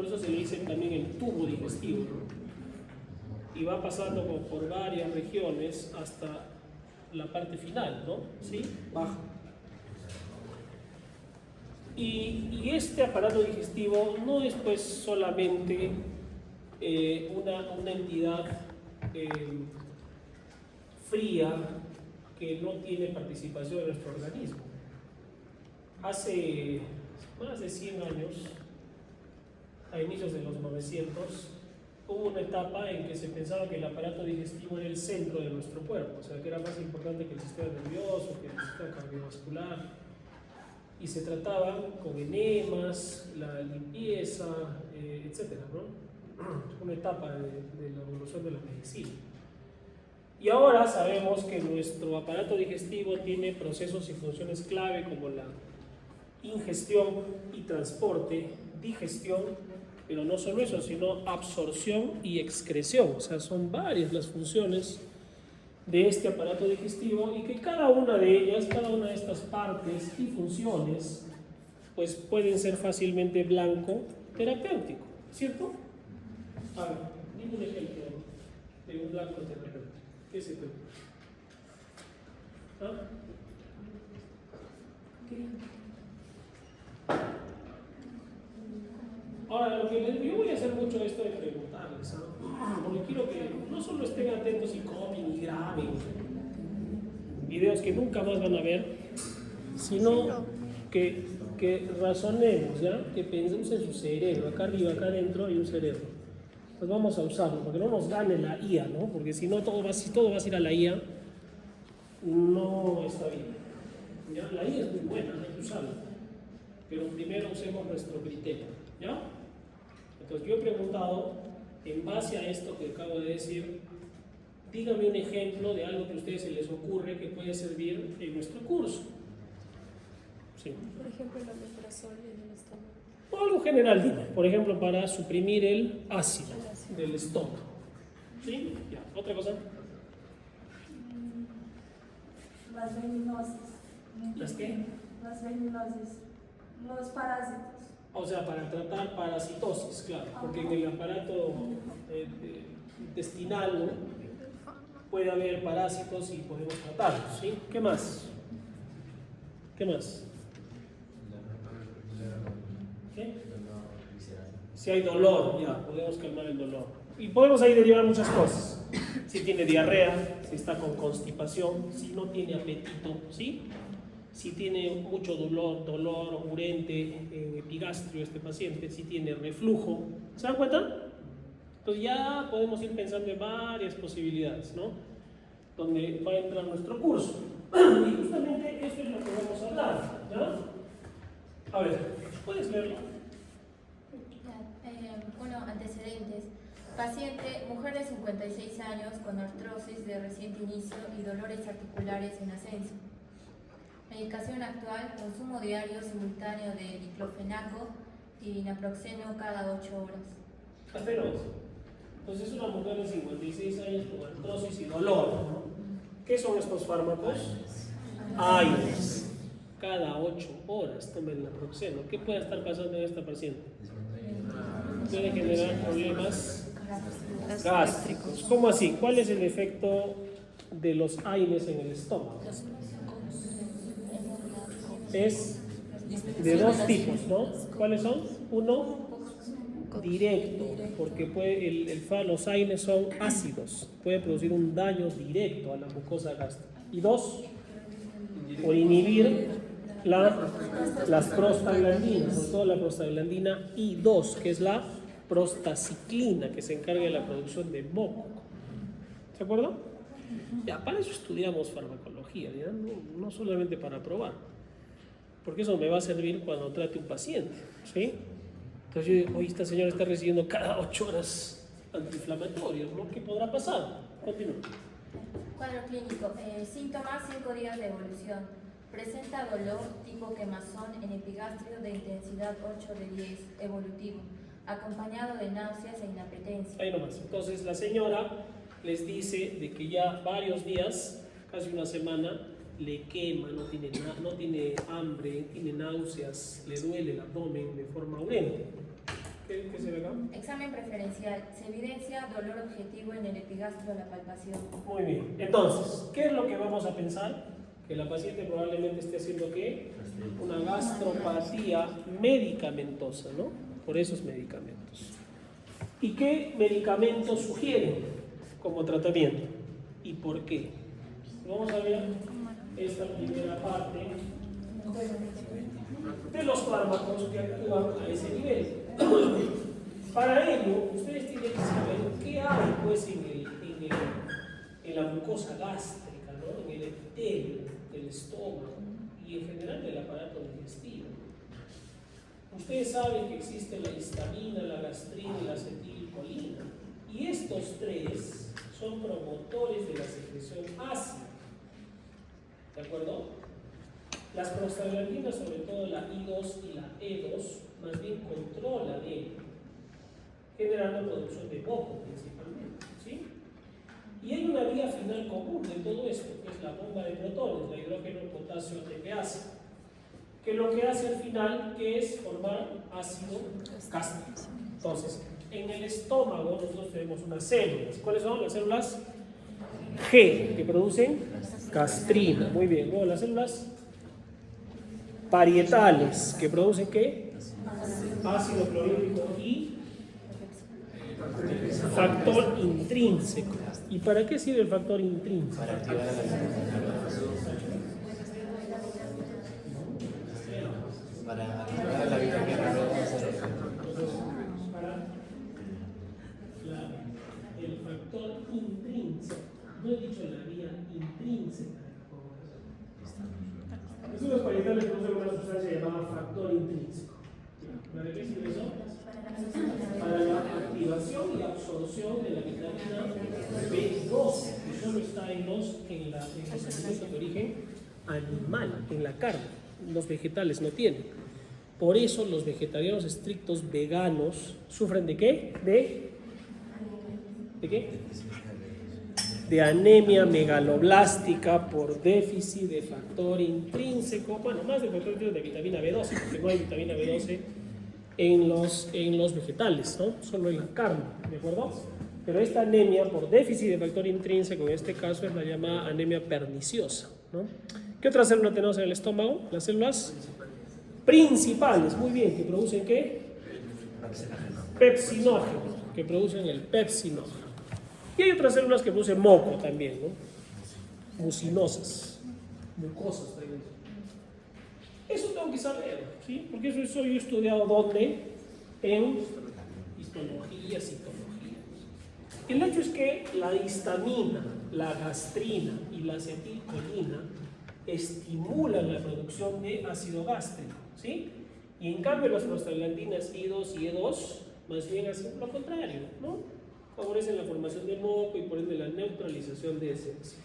por eso se le dice también el tubo digestivo, ¿no? Y va pasando por varias regiones hasta la parte final, ¿no? ¿Sí? Baja. Y este aparato digestivo no es pues solamente una entidad fría que no tiene participación en nuestro organismo. Hace más de 100 años, a inicios de los 900, hubo una etapa en que se pensaba que el aparato digestivo era el centro de nuestro cuerpo, o sea, que era más importante que el sistema nervioso, que el sistema cardiovascular, y se trataban con enemas, la limpieza, etcétera, ¿no? Una etapa de la evolución de la medicina. Y ahora sabemos que nuestro aparato digestivo tiene procesos y funciones clave como la ingestión y transporte, digestión, pero no solo eso, sino absorción y excreción. O sea, son varias las funciones de este aparato digestivo y que cada una de ellas, cada una de estas partes y funciones, pues pueden ser fácilmente blanco terapéutico, ¿cierto? A ver, dime un ejemplo de un blanco terapéutico. ¿Qué es esto? ¿Ah? ¿Qué? Ahora, yo voy a hacer mucho esto de preguntarles, ¿no? Porque quiero que no solo estén atentos y copien y graben videos que nunca más van a ver, sino que razonemos, ¿ya? Que pensemos en su cerebro. Acá arriba, acá adentro hay un cerebro. Pues vamos a usarlo, porque no nos gane la IA, ¿no? Porque si no, si todo va a ir a la IA, no está bien. ¿Ya? La IA es muy buena, hay que usarla. Pero primero usemos nuestro criterio, ¿ya? Entonces yo he preguntado, en base a esto que acabo de decir, dígame un ejemplo de algo que a ustedes se les ocurre que puede servir en nuestro curso. Sí. Por ejemplo, el omeprazol en el estómago. O algo general, dime. Por ejemplo, para suprimir el ácido del estómago. ¿Sí? Ya. ¿Otra cosa? Las venenosis. ¿Las qué? Las venenosis. Los parásitos. O sea, para tratar parasitosis, claro. Porque en el aparato intestinal, ¿no? Puede haber parásitos y podemos tratarlos, ¿sí? ¿Qué más? ¿Qué más? ¿Qué? Si hay dolor, ya, podemos calmar el dolor. Y podemos ahí derivar muchas cosas. Si tiene diarrea, si está con constipación, si no tiene apetito, ¿sí? Si tiene mucho dolor urente en epigastrio este paciente, si tiene reflujo, ¿se dan cuenta? Entonces ya podemos ir pensando en varias posibilidades, ¿no? Donde va a entrar nuestro curso. Y justamente eso es lo que vamos a hablar, ¿ya? A ver, ¿puedes leerlo? Bueno, antecedentes. Paciente, mujer de 56 años con artrosis de reciente inicio y dolores articulares en ascenso. Medicación actual, consumo diario simultáneo de diclofenaco y naproxeno cada 8 horas. Hasta ahí nomás. Entonces es una mujer de 56 años con artrosis y dolor, ¿no? ¿Qué son estos fármacos? AINES. Cada 8 horas tomen naproxeno. ¿Qué puede estar pasando en esta paciente? Puede generar problemas gástricos. ¿Cómo así? ¿Cuál es el efecto de los AINES en el estómago? Es de dos tipos, ¿no? ¿Cuáles son? Uno, directo, porque los AINES son ácidos, puede producir un daño directo a la mucosa gástrica. Y dos, por inhibir las prostaglandinas, sobre todo la prostaglandina I2, que es la prostaciclina, que se encarga de la producción de moco. ¿Se acuerdan? Ya, para eso estudiamos farmacología, ¿ya? No solamente para probar, porque eso me va a servir cuando trate un paciente, ¿sí? Entonces yo digo, oye, esta señora está recibiendo cada 8 horas antiinflamatorios, ¿no? ¿Qué podrá pasar? Continúa. Cuadro clínico. Síntomas: 5 días de evolución. Presenta dolor tipo quemazón en epigastrio de intensidad 8 de 10, evolutivo, acompañado de náuseas e inapetencia. Ahí nomás. Entonces la señora les dice de que ya varios días, casi una semana, le quema, no tiene hambre, tiene náuseas, le duele el abdomen de forma urente. ¿Qué se se ve acá? Examen preferencial. Se evidencia dolor objetivo en el epigastrio a la palpación. Muy bien. Entonces, ¿qué es lo que vamos a pensar? Que la paciente probablemente esté haciendo ¿qué? Una gastropatía medicamentosa, ¿no? Por esos medicamentos. ¿Y qué medicamentos sugieren como tratamiento? ¿Y por qué? Vamos a ver esta primera parte de los fármacos que actúan a ese nivel. Para ello, ustedes tienen que saber qué hay pues, en la mucosa gástrica, ¿no? En el epitelio del estómago y en general del aparato digestivo. Ustedes saben que existe la histamina, la gastrina y la acetilcolina. Y estos tres son promotores de la secreción ácida. ¿De acuerdo? Las prostaglandinas, sobre todo la I2 y la E2, más bien controlan generando producción de moco principalmente. ¿Sí? Y hay una vía final común de todo esto, que es la bomba de protones, la hidrógeno, potasio, ATPase, que lo que hace al final que es formar ácido gástrico. Entonces, en el estómago nosotros tenemos unas células. ¿Cuáles son? Las células G, que producen gastrina. Muy bien. Luego las células parietales, que producen ¿qué? Ácido clorhídrico y factor intrínseco. ¿Y para qué sirve el factor intrínseco? Para activar la vitamina B12. El factor intrínseco. No he dicho la vía intrínseca. Los ácidos parietales producen una sustancia llamada factor intrínseco. ¿Para qué sirve eso? Para la activación y absorción de la vitamina B12, que solo está en los alimentos de origen animal, en la carne. Los vegetales no tienen. Por eso los vegetarianos estrictos veganos sufren ¿de qué? ¿De qué? De anemia megaloblástica por déficit de factor intrínseco, bueno, más de factor intrínseco de vitamina B12, porque no hay vitamina B12 en los vegetales, ¿no? Solo en la carne, ¿de acuerdo? Pero esta anemia por déficit de factor intrínseco, en este caso, es la llamada anemia perniciosa, ¿no? ¿Qué otra célula tenemos en el estómago? Las células principales, muy bien, que producen ¿qué? Pepsinógeno, que producen el pepsinógeno. Y hay otras células que producen moco también, ¿no? Mucinosas, mucosas también. Eso tengo que saber, ¿sí? Porque eso yo he estudiado ¿dónde? En histología, citología. El hecho es que la histamina, la gastrina y la acetilcolina estimulan la producción de ácido gástrico, ¿sí? Y en cambio las prostaglandinas I2 y E2 más bien hacen lo contrario, ¿no? Favorecen la formación de moco y por ende la neutralización de ese ácido.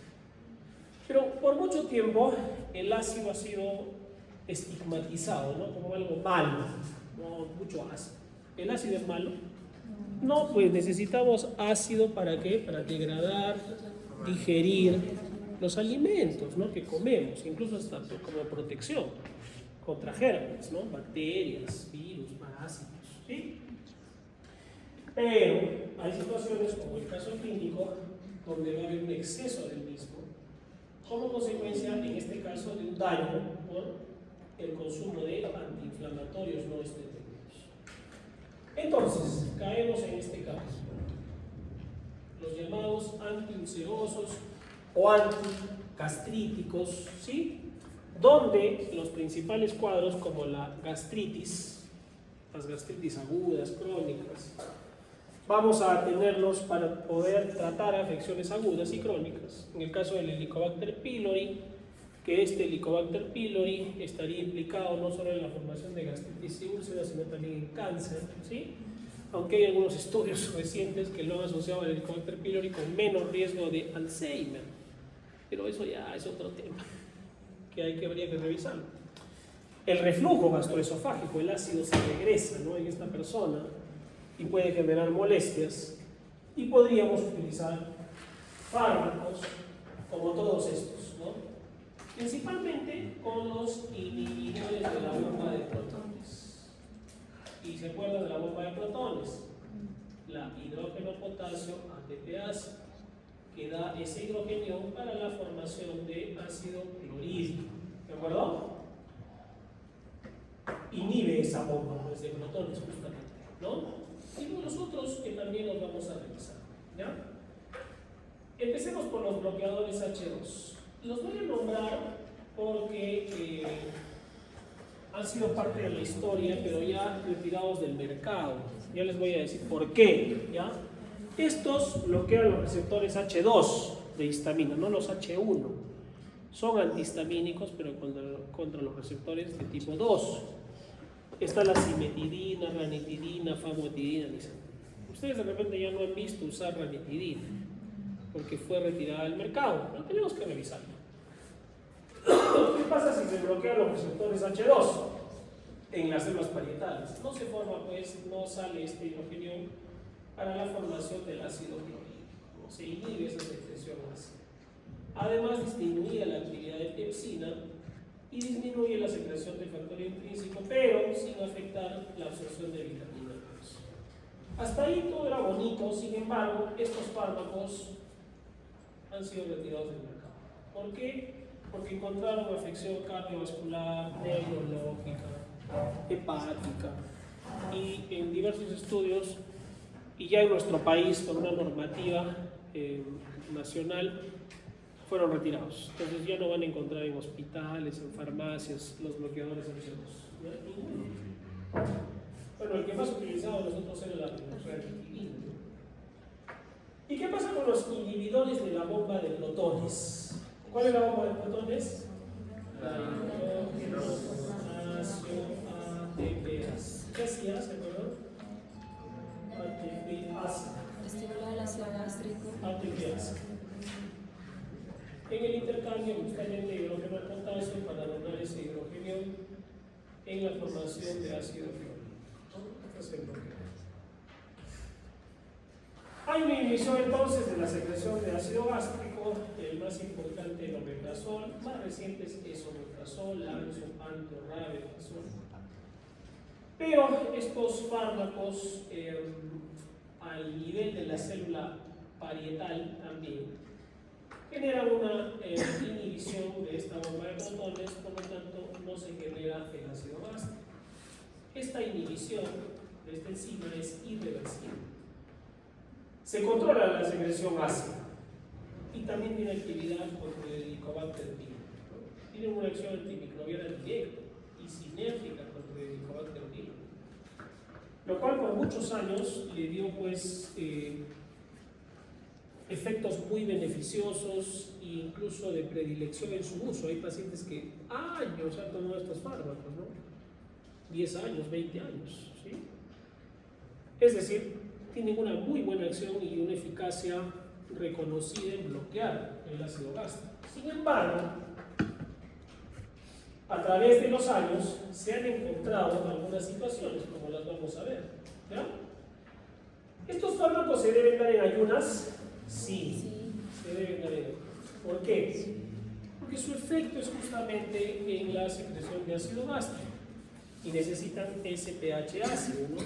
Pero por mucho tiempo el ácido ha sido estigmatizado, ¿no? Como algo malo, no mucho ácido. ¿El ácido es malo? No, pues necesitamos ácido ¿para qué? Para degradar, digerir los alimentos, ¿no? Que comemos, incluso hasta como protección contra gérmenes, ¿no? Bacterias, virus, parásitos, ¿sí? Pero hay situaciones como el caso clínico donde va a haber un exceso del mismo como consecuencia, en este caso, de un daño por el consumo de antiinflamatorios no esteroideos. Entonces, caemos en este caso. Los llamados antiulcerosos o antigastríticos, ¿sí? Donde los principales cuadros como la gastritis, las gastritis agudas, crónicas, vamos a tenerlos para poder tratar afecciones agudas y crónicas. En el caso del Helicobacter pylori, que este Helicobacter pylori estaría implicado no solo en la formación de gastritis y úlceras, sino también en cáncer, ¿sí? Aunque hay algunos estudios recientes que lo han asociado al Helicobacter pylori con menos riesgo de Alzheimer, pero eso ya es otro tema que habría que revisarlo. El reflujo gastroesofágico, el ácido se regresa, ¿no? En esta persona y puede generar molestias, y podríamos utilizar fármacos como todos estos, ¿no? Principalmente con los inhibidores de la bomba de protones. Y se acuerdan de la bomba de protones, potasio ATPase, que da ese hidrogenio para la formación de ácido clorhídrico. ¿De acuerdo? Inhibe esa bomba pues, de protones justamente, ¿no? Y los otros que también los vamos a revisar, ¿ya? Empecemos por los bloqueadores H2. Los voy a nombrar porque han sido parte de la historia, pero ya retirados del mercado. Ya les voy a decir por qué, ¿ya? Estos bloquean los receptores H2 de histamina, no los H1. Son antihistamínicos, pero contra los receptores de tipo 2. Está la cimetidina, ranitidina, famotidina. Ustedes de repente ya no han visto usar ranitidina, porque fue retirada del mercado. Pero tenemos que revisarlo. ¿Qué pasa si se bloquean los receptores H2 en las células parietales? No se forma, pues, no sale este hidrogenio para la formación del ácido clorhídrico. No se inhibe esa secreción ácida. Además, disminuye la actividad de pepsina y disminuye la secreción de factor intrínseco, pero sin afectar la absorción de vitamina B. Hasta ahí todo era bonito, sin embargo, estos fármacos han sido retirados del mercado. ¿Por qué? Porque encontraron afección cardiovascular, neurológica, hepática, y en diversos estudios, y ya en nuestro país, con una normativa nacional, fueron retirados. Entonces ya no van a encontrar en hospitales, en farmacias, los bloqueadores H2. Bueno, el que más utilizado nosotros era la ranitidina. ¿Y qué pasa con los inhibidores de la bomba de protones? ¿Cuál es la bomba de protones? La hidrógeno, potasio, ATPase. ¿Qué hacía? ¿Se acuerdan? ATPase. Estimula el ácido gástrico. ATPase. En el intercambio justamente hidrógeno al potasio para donar ese hidrogenio en la formación de ácido clorhídrico. Hay una inhibición entonces de la secreción de ácido gástrico, el más importante el omeprazol, más recientes es omeprazol, lanzopam, rabeprazol. Pero estos fármacos al nivel de la célula parietal también generan una inhibición de esta bomba de protones, por lo tanto no se genera el ácido gástrico. Esta inhibición de esta enzima es irreversible. Se controla la secreción ácida y también tiene actividad contra el Helicobacter pylori. Tiene una acción antimicrobiana directa y sinérgica contra el Helicobacter pylori, lo cual por muchos años le dio pues efectos muy beneficiosos e incluso de predilección en su uso. Hay pacientes que años han tomado estos fármacos, ¿no? 10 años, 20 años, ¿sí? Es decir, tienen una muy buena acción y una eficacia reconocida en bloquear el ácido gástrico. Sin embargo, a través de los años se han encontrado algunas situaciones, como las vamos a ver, ¿ya? ¿Estos fármacos se deben dar en ayunas? Sí, se deben dar en ayunas. ¿Por qué? Porque su efecto es justamente en la secreción de ácido gástrico y necesitan ese pH ácido, ¿no?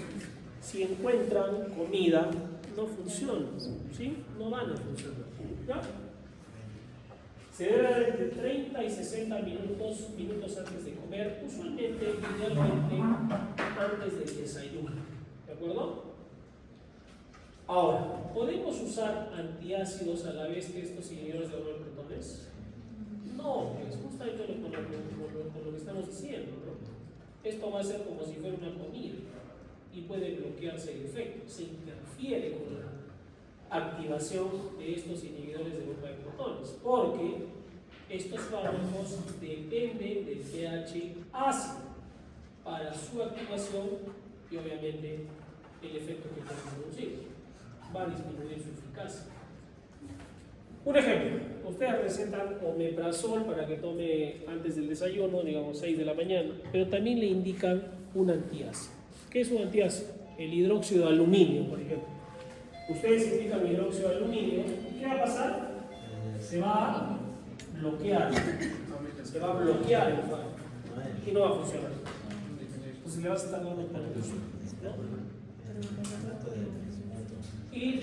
Si encuentran comida, no funcionan, ¿sí? No van a funcionar, ¿ya? Se debe dar entre 30 y 60 minutos antes de comer, usualmente, idealmente, antes del desayuno, ¿de acuerdo? Ahora, ¿podemos usar antiácidos a la vez que estos inhibidores de bomba de protones? No, es justamente con lo que estamos diciendo, ¿no? Esto va a ser como si fuera una comida y puede bloquearse el efecto, se interfiere con la activación de estos inhibidores de bomba de protones, porque estos fármacos dependen del pH ácido para su activación y obviamente el efecto que pueden producir va a disminuir su eficacia. Un ejemplo, ustedes recetan omeprazol para que tome antes del desayuno, digamos 6 de la mañana, pero también le indican un antiácido. ¿Qué es un antiácido? El hidróxido de aluminio, por ejemplo. Ustedes indican hidróxido de aluminio, ¿qué va a pasar? Se va a bloquear. Se va a bloquear el fármaco y no va a funcionar. Entonces le vas a estar dando tanto, ¿no?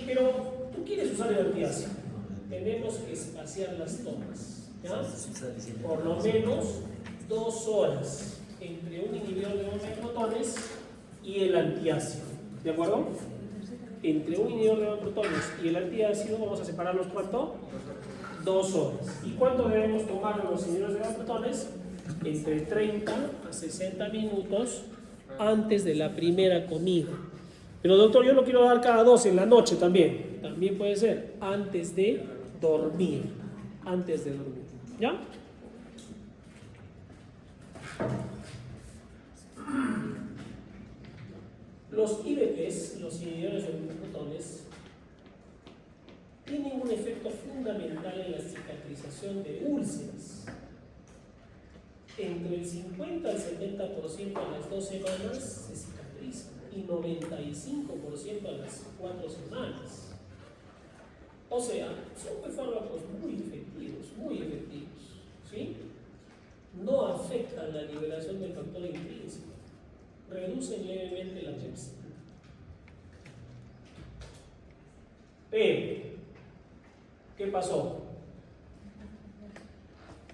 Pero tú quieres usar el antiácido. Tenemos que espaciar las tomas, ¿ya? Por lo menos 2 horas entre un inhibidor de bomba de protones y el antiácido. ¿De acuerdo? Entre un inhibidor de bomba de protones y el antiácido vamos a separarlos ¿cuánto? 2 horas. ¿Y cuánto debemos tomar los inhibidores de bomba de protones? Entre 30 a 60 minutos antes de la primera comida. Pero doctor, yo lo quiero dar cada 2 en la noche también. También puede ser antes de dormir. Antes de dormir. ¿Ya? Los IBPs, los inhibidores de protones, tienen un efecto fundamental en la cicatrización de úlceras. Entre el 50 al 70% a las 2 semanas se cicatriza y 95% a las 4 semanas. O sea, son fármacos muy efectivos, ¿sí? No afectan la liberación del factor intrínseco, reducen levemente la pepsina. Pero, ¿qué pasó?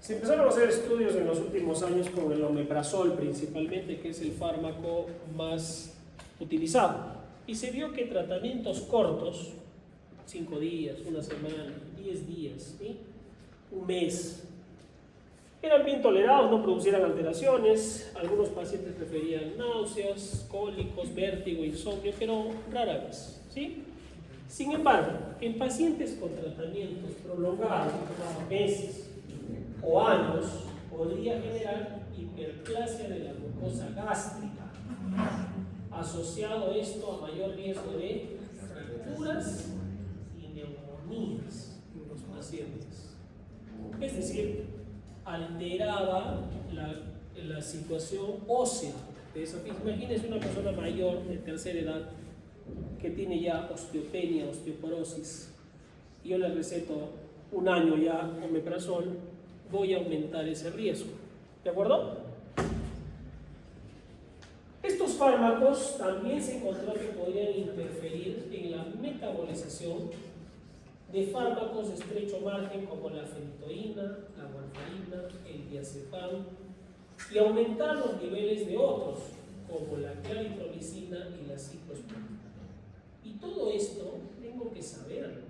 Se empezaron a hacer estudios en los últimos años con el omeprazol principalmente, que es el fármaco más utilizado. Y se vio que tratamientos cortos, 5 días, 1 semana, 10 días, ¿sí? 1 mes, eran bien tolerados, no producieran alteraciones. Algunos pacientes preferían náuseas, cólicos, vértigo, insomnio, pero rara vez, ¿sí? Sin embargo, en pacientes con tratamientos prolongados, meses o años, podría generar hiperplasia de la mucosa gástrica, asociado esto a mayor riesgo de fracturas y neumonías en los pacientes. Es decir, alteraba la situación ósea de esa. Imagínense una persona mayor de tercera edad que tiene ya osteopenia, osteoporosis, y yo le receto 1 año ya omeprazol, voy a aumentar ese riesgo. ¿De acuerdo? Estos fármacos también se encontró que podrían interferir en la metabolización de fármacos de estrecho margen como la fentoína, la warfarina, el diazepam, y aumentar los niveles de otros como la claritromicina y la ciclosporina. Y todo esto tengo que saberlo.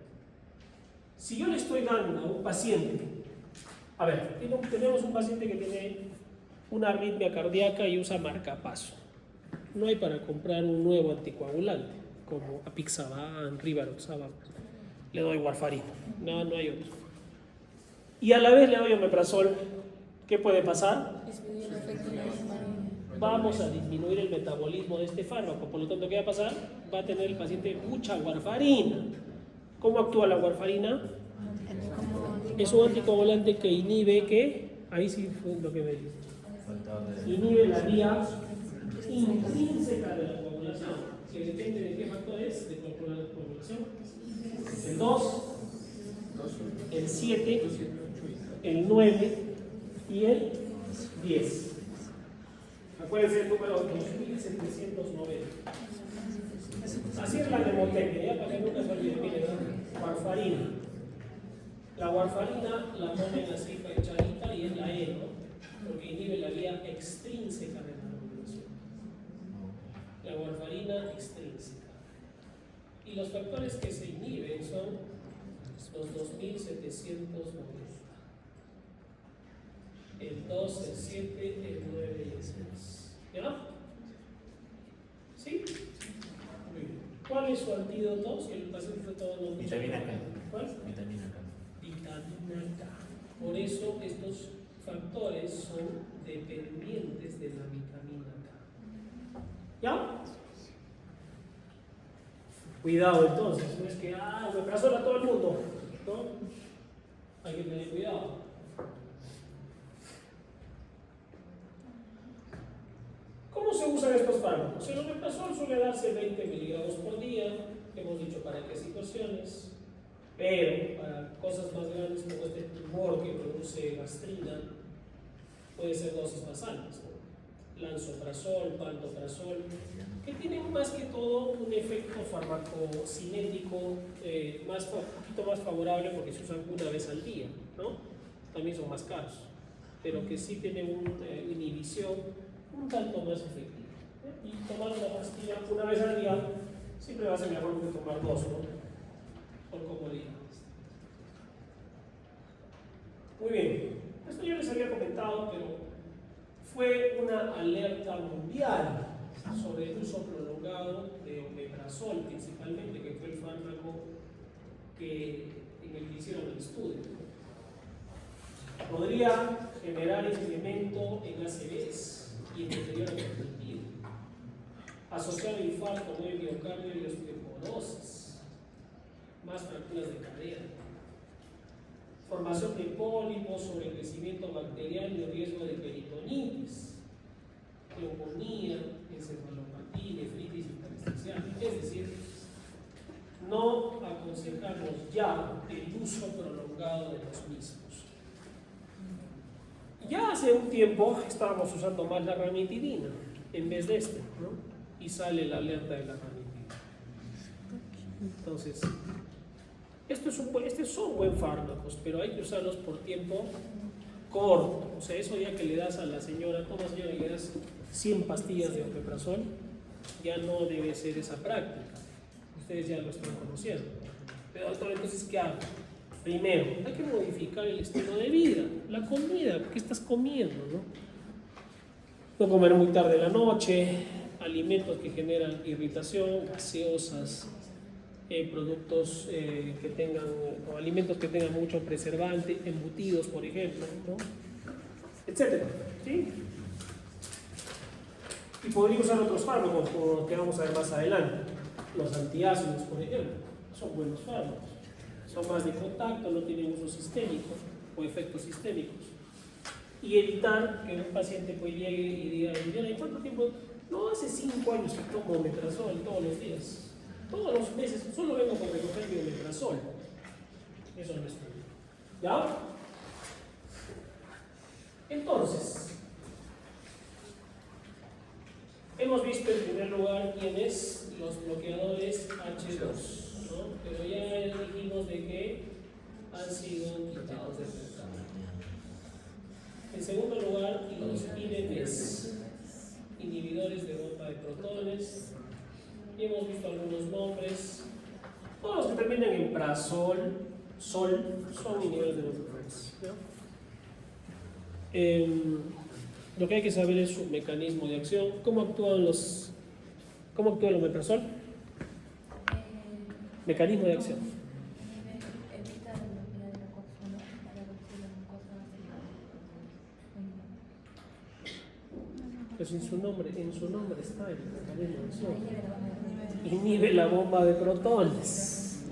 Si yo le estoy dando a un paciente, a ver, tenemos un paciente que tiene una arritmia cardíaca y usa marcapaso. No hay para comprar un nuevo anticoagulante como apixaban, rivaroxaban. Le doy warfarina, no hay otro. Y a la vez le doy omeprazol. ¿Qué puede pasar? Disminuye el efecto de la warfarina. Vamos a disminuir el metabolismo de este fármaco. Por lo tanto, ¿qué va a pasar? Va a tener el paciente mucha warfarina. ¿Cómo actúa la warfarina? Es un anticoagulante que inhibe, ¿qué? Ahí sí fue lo que me dice. Inhibe la vía intrínseca de la coagulación, que depende de qué factor es de coagulación. El 2, el 7, el 9 y el 10. Acuérdense el número 2790. Así es la mnemotecnia, ya para que nunca se olvide. Miren, warfarina. La warfarina la ponen así fechadita y es la E, ¿no? Porque inhibe la vía extrínseca de la coagulación. La warfarina extrínseca. Y los factores que se inhiben son los 2790. El 2, el 7, el 9 y el 6. ¿Ya? ¿Sí? Muy bien. ¿Cuál es su antídoto si el paciente está tomando Vitamina K. ¿Cuál? Vitamina K. Vitamina K. Por eso estos factores son dependientes de la vitamina K. ¿Ya? Cuidado entonces, no es que omeprazol a todo el mundo, ¿no? Hay que tener cuidado. ¿Cómo se usan estos fármacos? El omeprazol suele darse 20 miligramos por día, hemos dicho para qué situaciones, pero para cosas más grandes como este tumor que produce gastrina, puede ser dosis más altas, ¿no? lansoprazol, pantoprazol, que tienen más que todo un efecto farmacocinético un poquito más favorable porque se usan una vez al día, ¿no? También son más caros, pero que sí tienen una inhibición un tanto más efectiva. Y tomar una pastilla una vez al día siempre va a ser mejor que tomar dos, ¿no? Por comodidad. Muy bien, esto yo les había comentado, pero fue una alerta mundial sobre el uso prolongado de omeprazol, principalmente, que fue el fármaco en el que hicieron el estudio. Podría generar incremento en ACVs y en deterioro cognitivo, asociado a infarto, nuevo miocardio y osteoporosis, más fracturas de cadera, formación de pólipos, sobrecrecimiento bacteriano y riesgo de peritonitis, neumonía, encefalopatía, nefritis intersticial. Es decir, no aconsejamos ya el uso prolongado de los mismos. Ya hace un tiempo estábamos usando más la ranitidina en vez de ¿no? Y sale la alerta de la ranitidina. Entonces, estos son buen fármacos, pero hay que usarlos por tiempo corto. O sea, eso ya que le das a la señora, toma señora, y le das 100 pastillas de omeprazol, ya no debe ser esa práctica. Ustedes ya lo están conociendo. Pero doctor, entonces, ¿qué hago? Primero, hay que modificar el estilo de vida, la comida, ¿qué estás comiendo? No comer muy tarde en la noche, alimentos que generan irritación, gaseosas, productos que tengan, o alimentos que tengan mucho preservante, embutidos, por ejemplo, ¿no? Etcétera, ¿sí? Y podría usar otros fármacos, como los que vamos a ver más adelante. Los antiácidos, por ejemplo, son buenos fármacos. Son más de contacto, no tienen uso sistémico o efectos sistémicos. Y evitar que un paciente pues llegue y diga, ¿y cuánto tiempo? No, hace 5 años que tomo omeprazol todos los días. Todos los meses, solo vengo por recoger mi omeprazol. Eso no es todo. ¿Ya? Entonces, hemos visto en primer lugar quiénes los bloqueadores H2, ¿no? Pero ya dijimos de que han sido quitados del mercado. En segundo lugar, los IBMs, inhibidores de bomba de protones. Y hemos visto algunos nombres. Todos los que terminan en prazol, son inhibidores de bomba de protones, ¿no? Lo que hay que saber es su mecanismo de acción. ¿Cómo actúa el omeprazol? Mecanismo de acción. Evita la velocidad de la coagulación para reducir la mucosa vascular. Pues en su nombre está el mecanismo de acción. Inhibe la bomba de protones.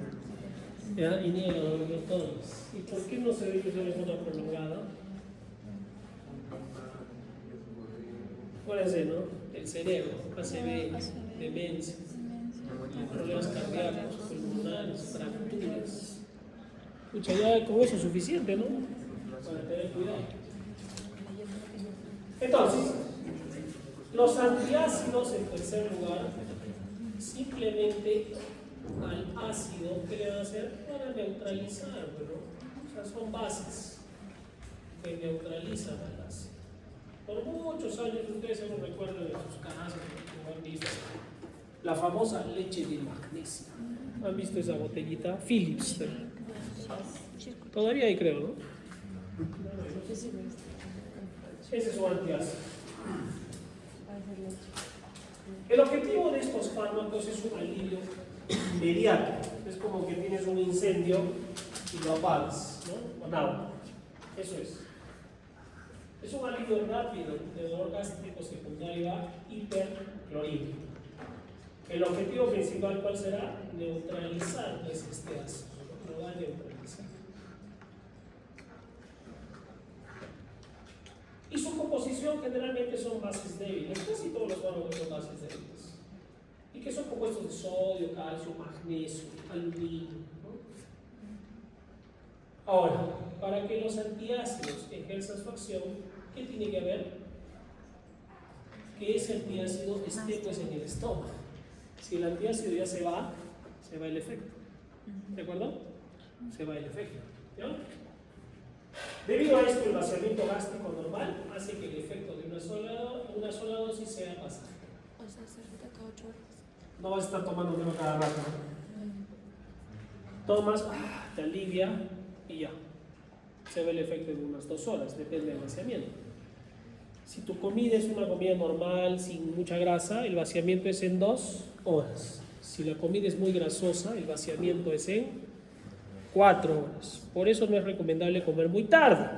¿Ya? Inhibe la bomba de protones. ¿Y por qué no se debe usar de forma prolongada? Acuérdense, ¿no? El cerebro, ACV, demencia, problemas cardíacos, pulmonares, fracturas. Escucha, ya con eso es suficiente, ¿no? Para tener cuidado. Entonces, los antiácidos, en tercer lugar, simplemente al ácido, ¿qué le van a hacer? Para neutralizar, ¿no? O sea, son bases que neutralizan al ácido. Por muchos años, ustedes se recuerdan de sus casas, como han visto, la famosa leche de magnesio. ¿Han visto esa botellita? Philips. Todavía hay, creo, ¿no? Ese es su antiácido. El objetivo de estos fármacos es un alivio inmediato. Es como que tienes un incendio y lo apagas, ¿no? Con agua. Eso es. Es un alivio rápido de dolor gástrico secundario a hiperclorídrico. El objetivo principal, ¿cuál será? Neutralizar este ácido. Lo va a neutralizar. Y su composición generalmente son bases débiles. Casi todos los fármacos son bases débiles. Y que son compuestos de sodio, calcio, magnesio, aluminio, ¿no? Ahora, para que los antiácidos ejerzan su acción, ¿qué tiene que haber? que ese antiácido esté pues en el estómago. Si el antiácido ya se va el efecto. ¿De acuerdo? Se va el efecto. ¿Ya? Debido a esto, el vaciamiento gástrico normal hace que el efecto de una sola dosis sea pasajero. O sea, se repite cada 8 horas. No vas a estar tomando uno cada rato, ¿no? Tomas, te alivia y ya. Se ve el efecto en unas 2 horas, depende del vaciamiento. Si tu comida es una comida normal, sin mucha grasa, el vaciamiento es en 2 horas. Si la comida es muy grasosa, el vaciamiento es en 4 horas. Por eso no es recomendable comer muy tarde.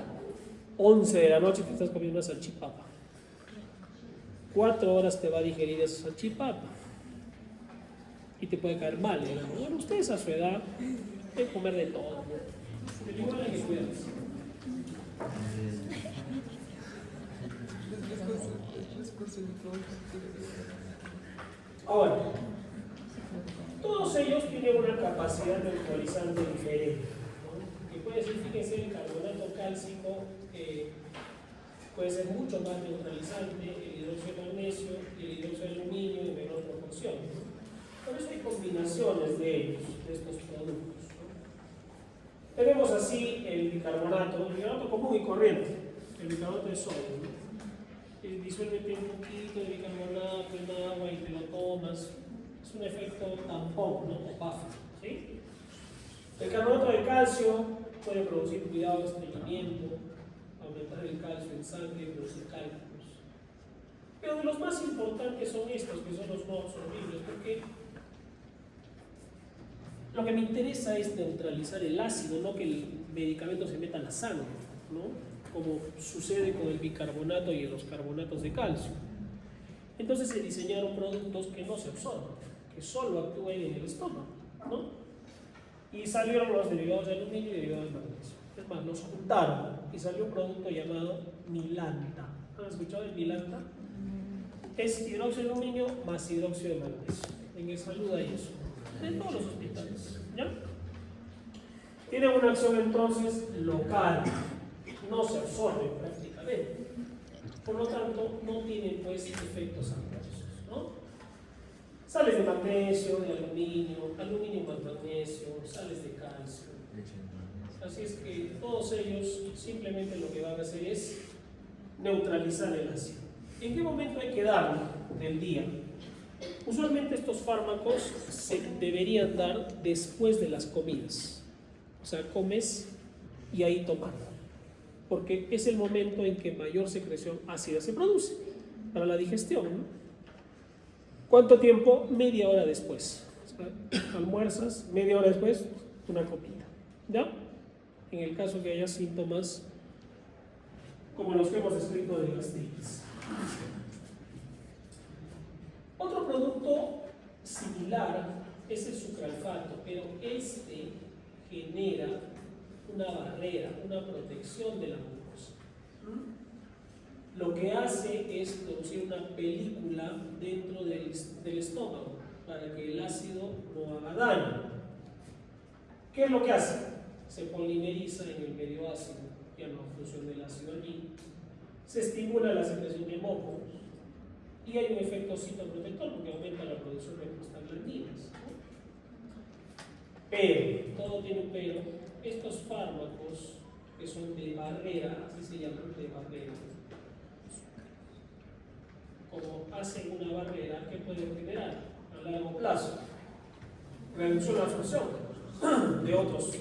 11 de la noche te estás comiendo una salchipapa. 4 horas te va a digerir esa salchipapa. Y te puede caer mal. Bueno, ustedes a su edad pueden comer de todo. Pero igual hay que cuidarse. Ahora, todos ellos tienen una capacidad neutralizante diferente, ¿no? Que puede ser, fíjense, el carbonato cálcico puede ser mucho más neutralizante, el hidróxido de magnesio y el hidróxido de aluminio en menor proporción, ¿no? Por eso hay combinaciones de ellos, de estos productos, ¿no? Tenemos así el bicarbonato común y corriente, el bicarbonato de sodio, ¿no? Disuélvete un poquito de bicarbonato en agua y te lo tomas. Es un efecto tampón, ¿no? O buffer, ¿sí? El carbonato de calcio puede producir cuidado de estreñimiento, aumentar el calcio en sangre y producir cálculos. Pero de los más importantes son estos, que son los no absorbibles, porque lo que me interesa es neutralizar el ácido, no que el medicamento se meta a la sangre, ¿no? Como sucede con el bicarbonato y los carbonatos de calcio. Entonces se diseñaron productos que no se absorban, que solo actúen en el estómago, ¿no? Y salieron los derivados de aluminio y derivados de magnesio. Es más, los juntaron y salió un producto llamado Milanta. ¿Han escuchado el Milanta? Es hidróxido de aluminio más hidróxido de magnesio. En el Salud hay eso, en todos los hospitales, ¿ya? Tiene una acción entonces local, no se absorbe prácticamente. Por lo tanto, no tienen pues efectos adversos, ¿no? Sales de magnesio, de aluminio más magnesio, sales de calcio. Así es que todos ellos simplemente lo que van a hacer es neutralizar el ácido. ¿En qué momento hay que darlo del día? Usualmente estos fármacos se deberían dar después de las comidas. O sea, comes y ahí tomando. Porque es el momento en que mayor secreción ácida se produce para la digestión, ¿no? ¿Cuánto tiempo? Media hora después. O sea, almuerzas, media hora después, una copita. ¿Ya? En el caso que haya síntomas como los que hemos descrito de gastritis. Otro producto similar es el sucralfato, pero este genera una barrera, una protección de la mucosa. Lo que hace es producir una película dentro del estómago para que el ácido no haga daño. ¿Qué es lo que hace? Se polimeriza en el medio ácido, ya no funciona el ácido allí, se estimula la secreción de moco y hay un efecto citoprotector porque aumenta la producción de prostaglandinas. Pero, todo tiene un pero, estos fármacos que son de barrera, así se llaman, de barrera, como hacen una barrera, ¿qué pueden generar a largo plazo? Reducción de la absorción de otros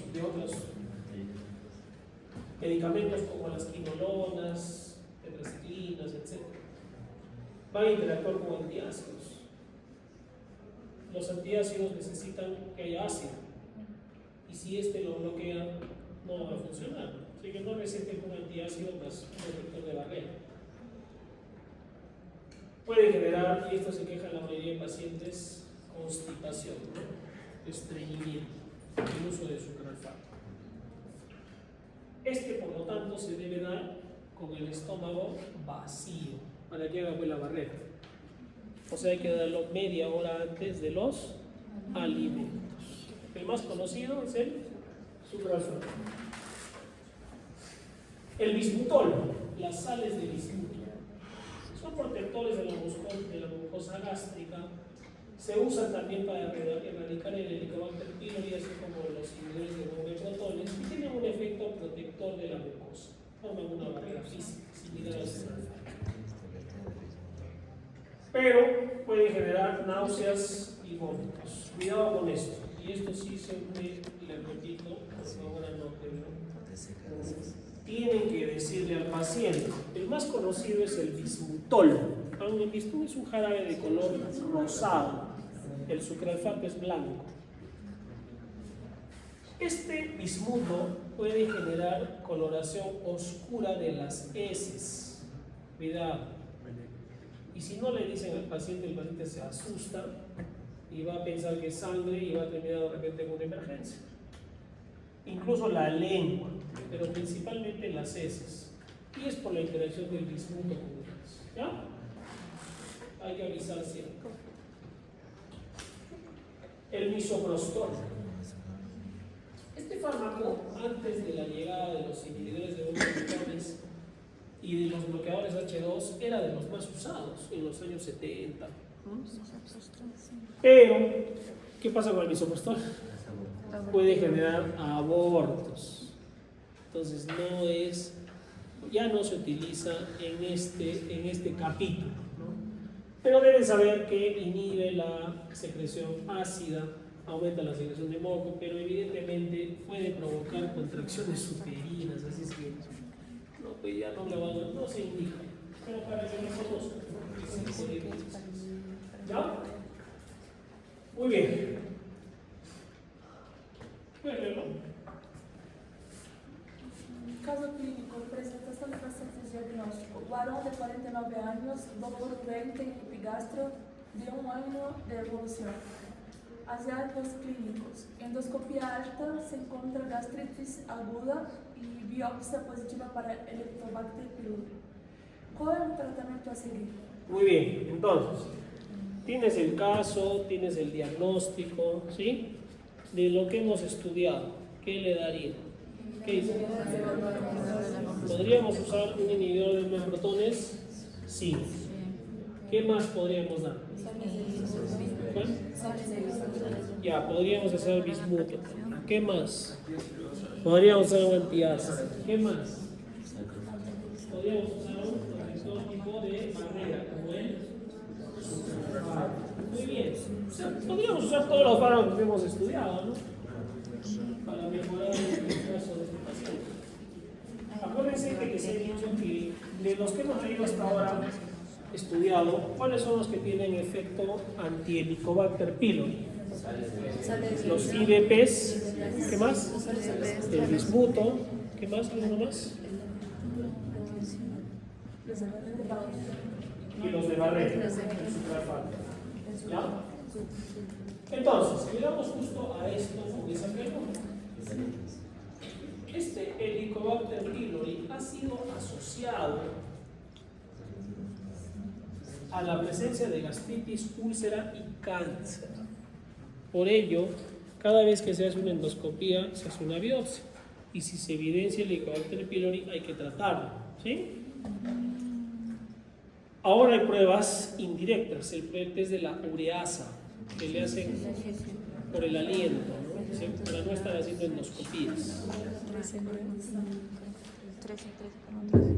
medicamentos como las quinolonas, tetraciclinas, etc. Van a interactuar con antiácidos. Los antiácidos necesitan que haya ácido, y si este lo bloquea, no va a funcionar. Así que no receten un antiácido más un protector de barrera. Puede generar, y esto se queja la mayoría de pacientes, constipación, ¿no? Estreñimiento, el uso de sucralfato. Este, por lo tanto, se debe dar con el estómago vacío para que haga buena barrera. O sea, hay que darlo media hora antes de los alimentos. El más conocido es el sucralfato. El bismutol, las sales de bismuto, Son protectores de la mucosa gástrica. Se usan también para erradicar el Helicobacter pylori, así como los inhibidores de bomba de protones, y tienen un efecto protector de la mucosa. Forman una barrera física similar al sulfato. Pero puede generar náuseas y vómitos. Cuidado con esto. Y esto sí siempre le repito, por favor anótenlo. Tienen que decirle al paciente. El más conocido es el bismutol. El bismutol es un jarabe de color rosado. El sucralfato es blanco. Este bismuto puede generar coloración oscura de las heces. Cuidado. Y si no le dicen al paciente, el paciente se asusta y va a pensar que es sangre y va a terminar de repente con una emergencia. Incluso la lengua, pero principalmente las heces. Y es por la interacción del bismuto con ellas. ¿Ya? Hay que avisar siempre. El misoprostol. Este fármaco, antes de la llegada de los inhibidores de bomba de protones y de los bloqueadores H2, era de los más usados en los años 70. Pero, ¿qué pasa con el misoprostol? Puede generar abortos. Entonces ya no se utiliza en este capítulo, ¿no? Pero deben saber que inhibe la secreción ácida, aumenta la secreción de moco, pero evidentemente puede provocar contracciones uterinas, así es que pues ya no se indica, pero para que lo conozcan, ¿no? Sí, ¿ya? Muy bien. ¿Pueden leerlo? Caso clínico, presentación de pacientes diagnóstico. Varón de 49 años, dolor urente y epigastro de 1 año de evolución. Hallazgos clínicos. Endoscopia alta, se encuentra gastritis aguda y biopsia positiva para Helicobacter pylori. ¿Cuál es el tratamiento a seguir? Muy bien, entonces, tienes el caso, tienes el diagnóstico, ¿sí? De lo que hemos estudiado, ¿qué le daría? ¿Qué dice? ¿Podríamos usar un inhibidor de los protones? Sí. ¿Qué más podríamos dar? ¿Cuál? Ya, podríamos hacer bismuto. ¿Qué más? Podríamos usar un antiácido. ¿Qué más? Podríamos usar un protector tipo de barrera, como el sulfato. Muy bien. O sea, podríamos usar todos los fármacos que hemos estudiado, ¿no? Para mejorar el caso de este paciente. Acuérdense que les he dicho que de los que hemos leído hasta ahora, estudiado, ¿cuáles son los que tienen efecto anti-Helicobacter pylori? Los IBPs, ¿qué más? El bismuto, ¿qué más? ¿Alguno más? Y los de barrera, ¿ya? Entonces, llegamos justo a esto con esa pregunta. Este Helicobacter pylori ha sido asociado a la presencia de gastritis, úlcera y cáncer. Por ello, cada vez que se hace una endoscopía, se hace una biopsia. Y si se evidencia el Helicobacter pylori, hay que tratarlo, ¿sí? Ahora hay pruebas indirectas, el test de la ureasa, que le hacen por el aliento, ¿no? ¿Sí? Para no estar haciendo endoscopías.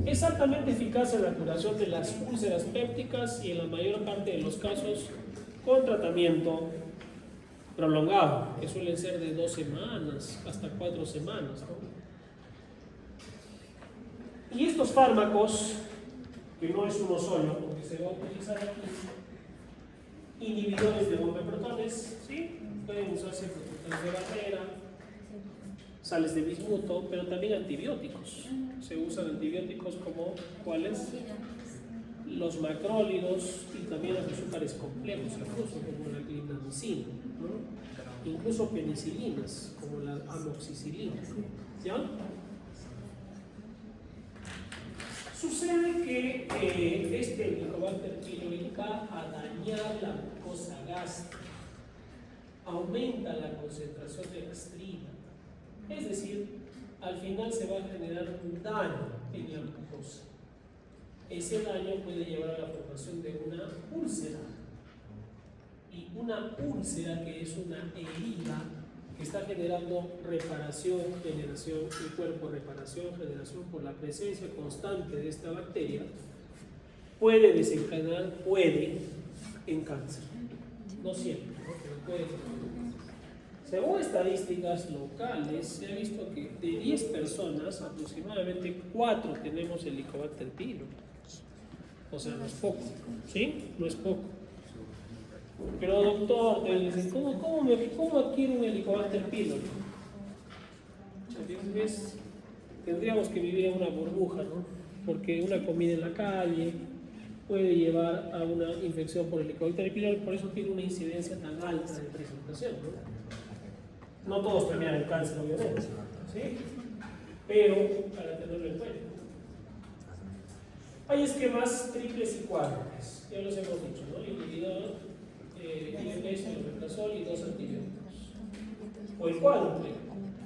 Es altamente eficaz en la curación de las úlceras pépticas y en la mayor parte de los casos con tratamiento prolongado, que suelen ser de 2 semanas hasta 4 semanas, ¿no? Y estos fármacos, que no es uno solo, porque se va a utilizar aquí, inhibidores de bomba de protones, ¿sí? Pueden usarse protectores de barrera, sales de bismuto, pero también antibióticos. Se usan antibióticos como, ¿cuáles? Los macrólidos y también los azúcares complejos, incluso como la clindamicina, ¿no? Incluso penicilinas, como la amoxicilina, ¿ya? Sucede que este Helicobacter pylori va a dañar la mucosa gástrica, aumenta la concentración de gastrina, es decir, al final se va a generar un daño en la mucosa. ese daño puede llevar a la formación de una úlcera. Y una úlcera, que es una herida que está generando reparación, generación, el cuerpo, reparación, generación por la presencia constante de esta bacteria, puede desencadenar, en cáncer. No siempre, ¿no? Pero puede desencadenar. Según estadísticas locales, se ha visto que de 10 personas, aproximadamente 4 tenemos Helicobacter pylori. O sea, no es poco, ¿sí? No es poco. Pero doctor, te dicen, ¿cómo adquiere un Helicobacter pylori? Entonces, tendríamos que vivir en una burbuja, ¿no? Porque una comida en la calle puede llevar a una infección por Helicobacter pylori, por eso tiene una incidencia tan alta de presentación, ¿no? No todos terminan en cáncer, obviamente, ¿sí? Pero para tenerlo en cuenta. Hay esquemas triples y cuádruples, ya los hemos dicho, ¿no? Inhibidor, omeprazol y 2 antibióticos. O el cuádruple,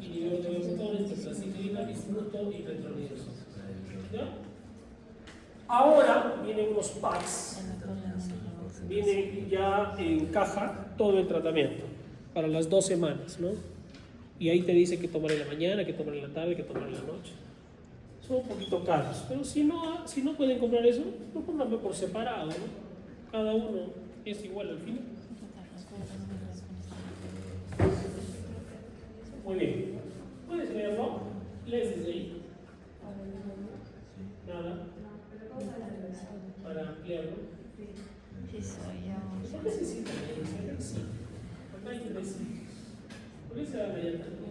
inhibidor de botones, tetraciclina, bismuto y metronidazol. ¿Ya? Ahora vienen unos packs, viene ya en caja todo el tratamiento para las 2 semanas, ¿no? Y ahí te dice que tomar en la mañana, que tomar en la tarde, que tomar en la noche. Son un poquito caros, pero si no pueden comprar eso, pues pónganlo por separado, ¿no? Cada uno es igual al final. Muy bien. ¿Puedes leerlo? Lees desde ahí. Nada. Para ampliarlo. ¿Por qué se siente ahí? Sí. Acá hay 3 signos. ¿Por qué se va a leer tanto?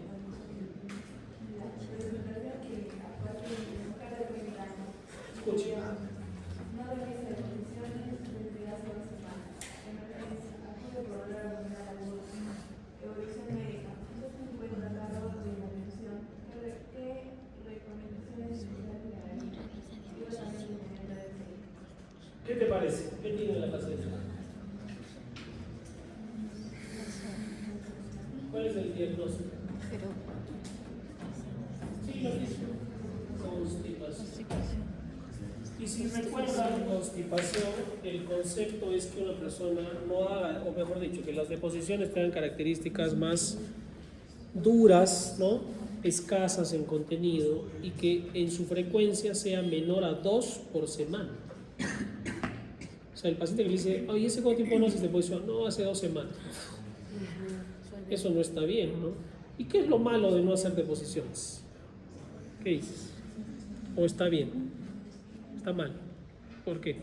Escuche. ¿Qué te parece? ¿Qué tiene la paciente? ¿Cuál es el diagnóstico? Sí, lo mismo. Constipación. Y si recuerdan constipación, el concepto es que una persona no haga, o mejor dicho, que las deposiciones tengan características más duras, ¿no? Escasas en contenido y que en su frecuencia sea menor a 2 por semana. O sea, el paciente que le dice, oye, ¿ese cuánto tiempo no haces deposición? No, hace 2 semanas. Eso no está bien, ¿no? ¿Y qué es lo malo de no hacer deposiciones? ¿Qué dices? ¿O está bien? Está mal. ¿Por qué?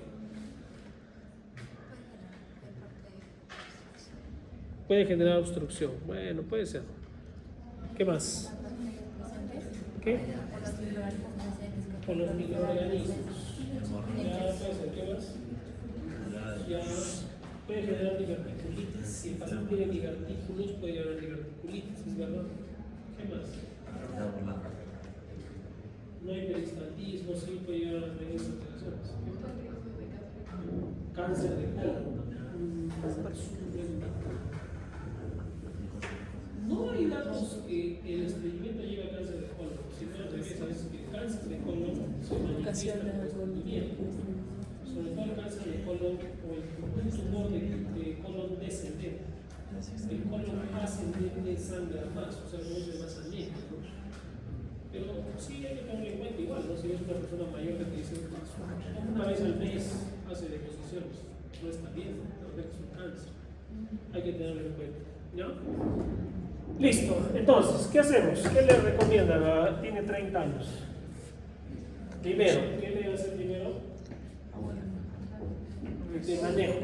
Puede generar obstrucción. Bueno, puede ser. ¿Qué más? ¿Qué? Con los microorganismos. Ya puede ser. ¿Qué más? Ya puede generar diverticulitis. Si el paciente tiene divertículos, puede generar diverticulitis, ¿es verdad? ¿Qué más? No hay peristaltismo, sí puede llegar a las medias alteraciones. Cáncer de colon. No hay datos que el estreñimiento lleve a cáncer de colon. Si no, debes a veces que el cáncer de colon se manifiesta con estreñimiento. Sobre todo el cáncer de colon o el tumor de colon descendente. El colon ascendente sangra más, o sea, no es de más anemia, ¿no? Pero sí hay que tenerlo en cuenta igual, ¿no? Si es una persona mayor que te dice una vez al mes hace deposiciones, no está bien, no es un cáncer. Hay que tenerlo en cuenta, ¿no? Listo, entonces, ¿qué hacemos? ¿Qué le recomiendan? Tiene 30 años. Primero, ¿qué le debe hacer primero? De manejo.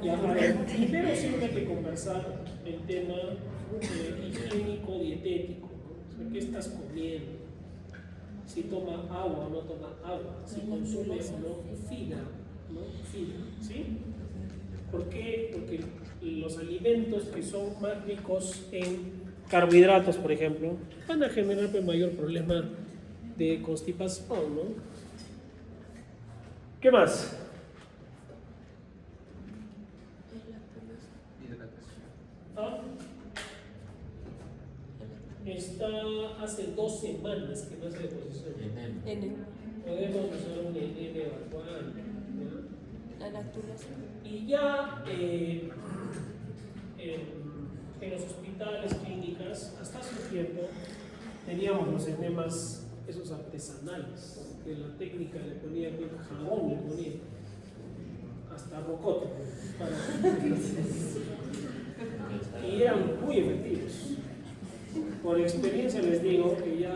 Y ahora, primero siempre hay que conversar el tema higiénico-dietético, ¿no? ¿Qué estás comiendo? Si toma agua o no toma agua, si consume o no fibra, ¿no? Fibra, ¿sí? ¿Por qué? Porque los alimentos que son más ricos en carbohidratos, por ejemplo, van a generar pues, mayor problema de constipación, ¿no? ¿Qué más? ¿Ah? Está hace 2 semanas que no hace deposición. N. Podemos usar un NN evacual. La lactulasa. Y ya en los hospitales, clínicas, hasta hace un tiempo teníamos los enemas esos artesanales, que la técnica le ponía jabón, le ponía hasta rocoto y eran muy efectivos. Por experiencia les digo que ya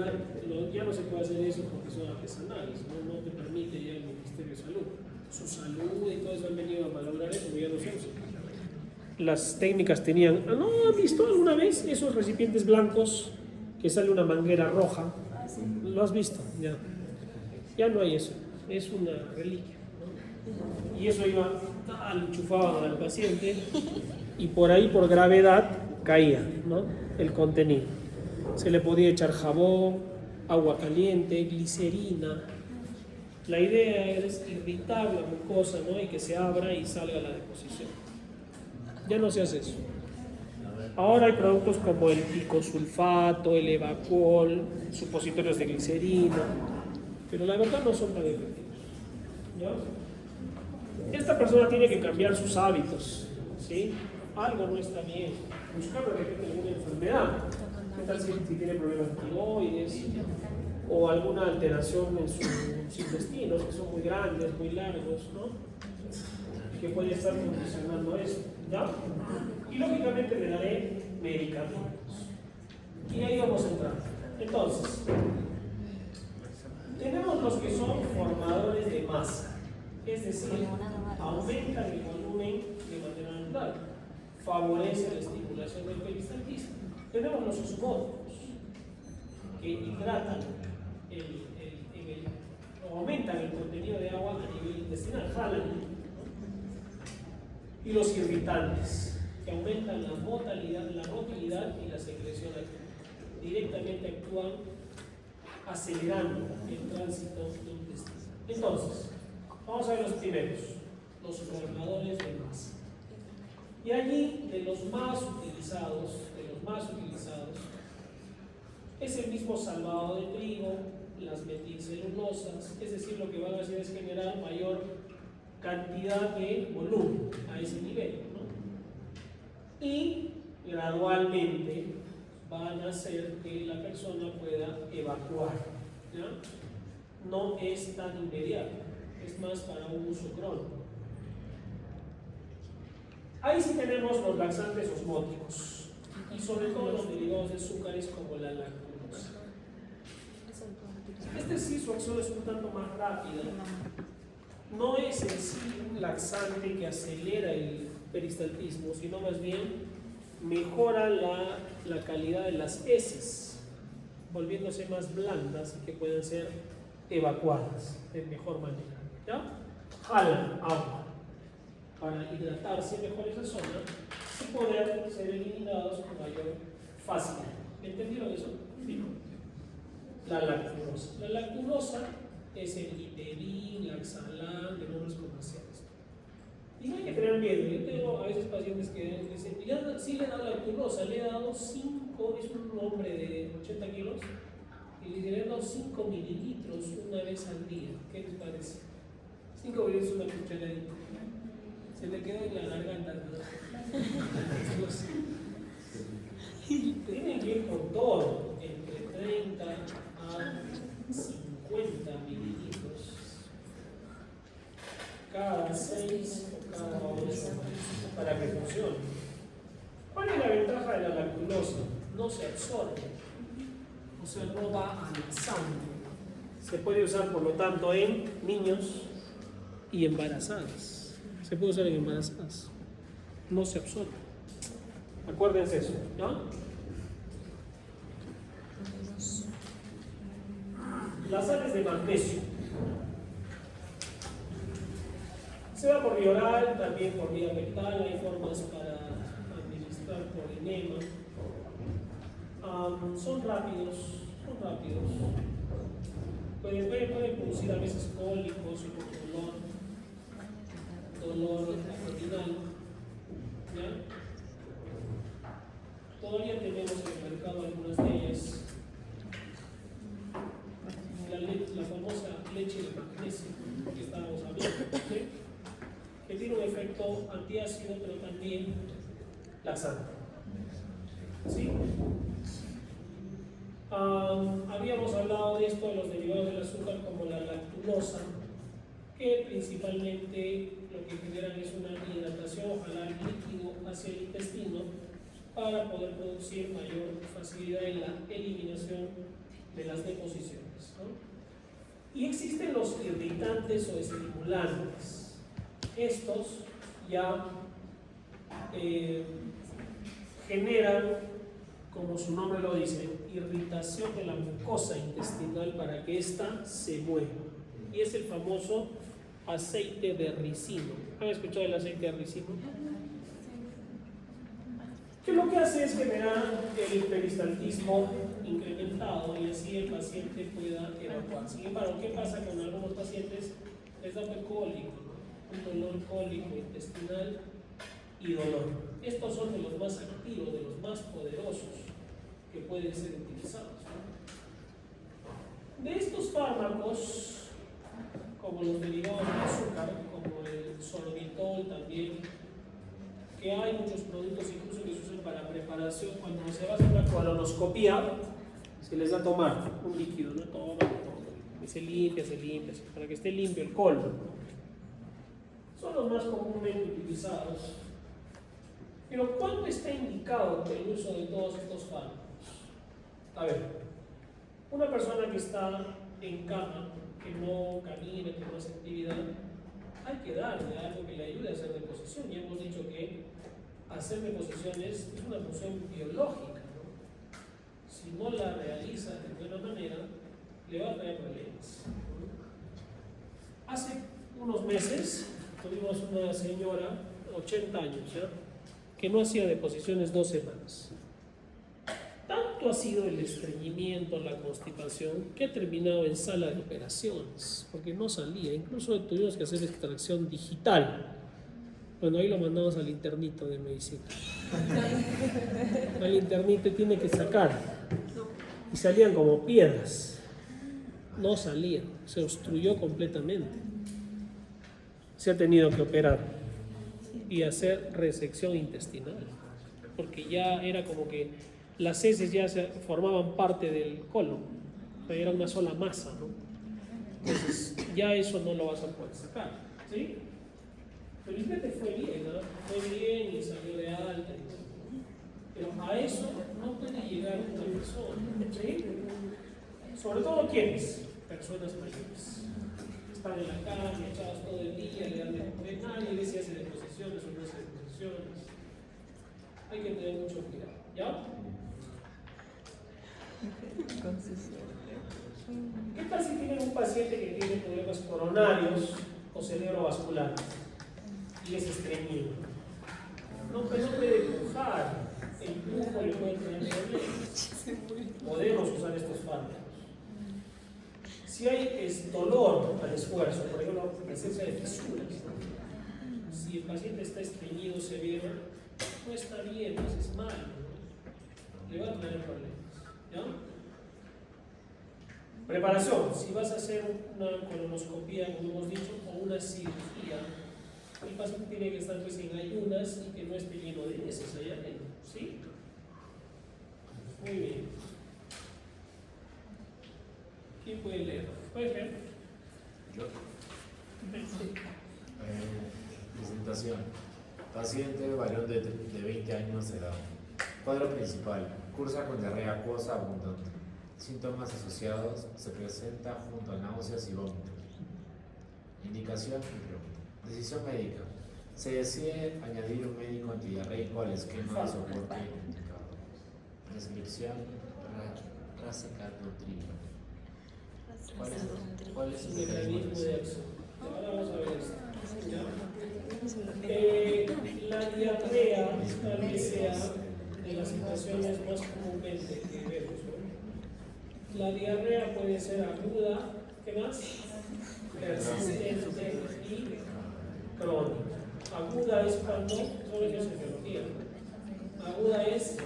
no se puede hacer eso porque son artesanales, no te permite ya el Ministerio de Salud. Su salud y todo eso han venido a malograr eso, pero ya no se usa. Las técnicas tenían, ¿no han visto alguna vez esos recipientes blancos que sale una manguera roja? ¿Lo has visto? Ya no hay eso, es una reliquia, ¿no? Y eso iba, enchufaban al paciente y por ahí por gravedad caía, ¿no? El contenido. Se le podía echar jabón, agua caliente, glicerina. La idea es irritar la mucosa, ¿no? Y que se abra y salga la deposición. Ya no se hace eso. Ahora hay productos como el picosulfato, el Evacol, supositorios de glicerina, pero la verdad no son tan efectivos, ¿ya? Esta persona tiene que cambiar sus hábitos, ¿sí? Algo no está bien. Buscar de repente alguna enfermedad. ¿Qué tal si tiene problemas de tiroides o alguna alteración en sus intestinos, que son muy grandes, muy largos, ¿no? Que puede estar condicionando eso, ¿ya? Y lógicamente le daré medicamentos. Y ahí vamos a entrar. Entonces, tenemos los que son formadores de masa, es decir, aumentan el volumen de manera natural, favorece la estimulación del peristaltismo. Tenemos los osmóticos, que hidratan o aumentan el contenido de agua a nivel intestinal, jalan, ¿no? Y los irritantes, que aumentan la motilidad y la secreción activa. Directamente actúan acelerando el tránsito intestinal. Entonces, vamos a ver los primeros, los formadores de masa. Y allí, de los más utilizados, es el mismo salvado de trigo, las metilcelulosas, es decir, lo que van a hacer es generar mayor cantidad de volumen a ese nivel, ¿no? Y gradualmente van a hacer que la persona pueda evacuar, ¿ya? No es tan inmediato, es más para un uso crónico. Ahí sí tenemos los laxantes osmóticos y sobre todo los derivados de azúcares como la lactulosa. Este sí, su acción es un tanto más rápida. No es en sí un laxante que acelera el peristaltismo, sino más bien mejora la calidad de las heces, volviéndose más blandas y que puedan ser evacuadas de mejor manera, ¿ya? Jalan agua para hidratarse mejor esa zona y poder ser eliminados con mayor facilidad. ¿Entendieron eso? Sí. La lactulosa. La lactulosa es el Iterin, Laxalan, de nombres comerciales. Y no hay que tener miedo. Yo tengo a veces pacientes que dicen, ya sí le he dado lactulosa, le he dado 5, es un hombre de 80 kilos, y le dicen, le he dado 5 mililitros una vez al día. ¿Qué les parece? 5 mililitros una cucharadita. Se le quedó en la garganta, ¿no? Tienen que ir con todo, entre 30 a 50 mililitros cada 6 o cada 8 para que funcione. ¿Cuál es la ventaja de la lactulosa? No se absorbe, o sea, no va a la sangre. Se puede usar, por lo tanto, en niños y embarazadas. Se puede usar en embarazadas. No se absorbe. Acuérdense eso, ¿no? Las sales de magnesio. Se da por vía oral, también por vía rectal, hay formas para administrar por enema. Son rápidos. Pueden producir a veces cólicos o dolor abdominal. ¿Ya? Todavía tenemos en el mercado algunas de ellas efecto antiácido, pero también laxante. ¿Sí? Habíamos hablado de esto, de los derivados del azúcar, como la lactulosa, que principalmente lo que generan es una hidratación, ojalá líquido, hacia el intestino, para poder producir mayor facilidad en la eliminación de las deposiciones, ¿no? Y existen los irritantes o estimulantes. Estos ya generan, como su nombre lo dice, irritación de la mucosa intestinal para que ésta se mueva. Y es el famoso aceite de ricino. ¿Han escuchado el aceite de ricino? Que lo que hace es generar el peristaltismo incrementado y así el paciente pueda evacuar. Sin embargo, ¿qué pasa con algunos pacientes? Les da cólico, ¿no? Un dolor cólico intestinal y dolor. Estos son de los más activos, de los más poderosos que pueden ser utilizados, ¿no? De estos fármacos, como los derivados del azúcar, como el sorbitol también, que hay muchos productos incluso que se usan para preparación, cuando se va a hacer una colonoscopía, se les da a tomar un líquido, ¿no? Toma, y se limpia, para que esté limpio el colon, ¿no? Son los más comúnmente utilizados. Pero ¿cuándo está indicado el uso de todos estos fármacos? A ver, una persona que está en cama, que no camina, que no hace actividad, hay que darle algo que le ayude a hacer deposición. Ya hemos dicho que hacer deposiciones es una función biológica, ¿no? Si no la realiza de buena manera, le va a traer problemas, ¿no? Hace unos meses tuvimos una señora, 80 años, ¿ya?, que no hacía deposiciones 2 semanas. Tanto ha sido el estreñimiento, la constipación, que ha terminado en sala de operaciones, porque no salía. Incluso tuvimos que hacer extracción digital. Bueno, ahí lo mandamos al internito de medicina. Al internito tiene que sacar. Y salían como piedras. No salían, se obstruyó completamente. Se ha tenido que operar y hacer resección intestinal, porque ya era como que las heces ya se formaban parte del colon, o sea, era una sola masa, ¿no? Entonces ya eso no lo vas a poder sacar, ¿sí? Felizmente fue bien, ¿no? Fue bien y salió de alta, pero a eso no puede llegar una persona, ¿sí? Sobre todo ¿quiénes? Personas mayores. Están en la cama, echados todo el día, le dan de comer, nadie ve si hace deposiciones o no hace deposiciones. Hay que tener mucho cuidado, ¿ya? ¿Qué tal si tienen un paciente que tiene problemas coronarios o cerebrovasculares y es estreñido? No puede pujar, el pujo le puede tener problemas. Podemos usar estos fármacos. Si hay dolor al esfuerzo, por ejemplo, presencia de fisuras, ¿no? Si el paciente está estreñido severo, no está bien, no es mal, ¿no? Le va a tener problemas, ¿ya? Preparación, si vas a hacer una colonoscopía, como hemos dicho, o una cirugía, el paciente tiene que estar pues en ayunas y que no esté lleno de heces allá adentro, ¿sí? Muy bien. ¿Quién puede leer? ¿Puede leer? Yo. Presentación. Paciente, varón de 20 años de edad. Cuadro principal. Cursa con diarrea acuosa abundante. Síntomas asociados se presenta junto a náuseas y vómitos. Indicación y pregunta. Decisión médica. Se decide añadir un médico antidiarreico al esquema de soporte indicado. Descripción. Racecadotril. ¿Cuál es el mecanismo de acción? Ahora vamos a ver esto. La diarrea tal vez sea de las situaciones más comúnmente que vemos, ¿no? La diarrea puede ser aguda, ¿qué más? Persistente y crónica. Aguda es cuando, solo eso es biología, ¿no? Aguda es